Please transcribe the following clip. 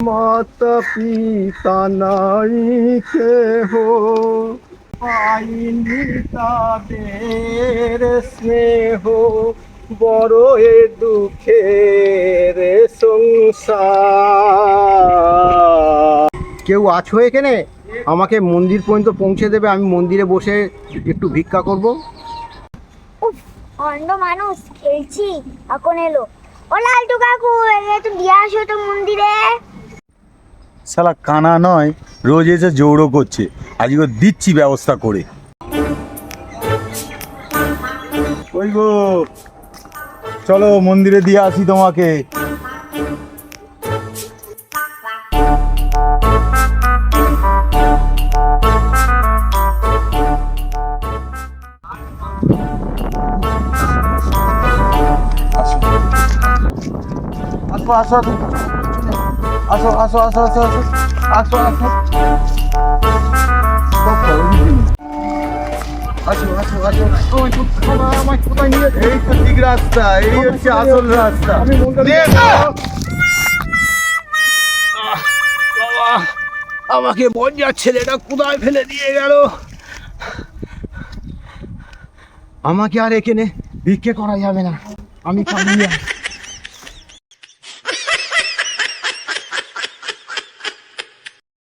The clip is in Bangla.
মাতা পিতা নাই কেহ, পাইনি তাদের স্নেহ, বড় এ দুঃখের সংসার। কেউ আছো এখানে? আমাকে মন্দির পর্যন্ত পৌঁছে দেবে, আমি মন্দিরে বসে একটু ভিক্ষা করব। উফ, অন্ধ মানুষ খেলছি এখন এলো। ও লালটু কাকু, একটু দিয়ে আসো তো মন্দিরে। শালা কানা নয়, রোজ এসে জৌড়ো করছে, আজকে দিচ্ছি ব্যবস্থা করে। ওই গো, চলো মন্দিরে দিয়ে আসি তোমাকে। আসো আসো আসো আসো আসো আসো আসো আসো আসো এই তো ঠিক রাস্তা, এই হচ্ছে আসল রাস্তা। আমাকে বঞ্জার ছেলেটা কোথায় ফেলে দিয়ে গেল? আমাকে আর এখানে ভিক্ষে করা যাবে না, আমি পালিয়ে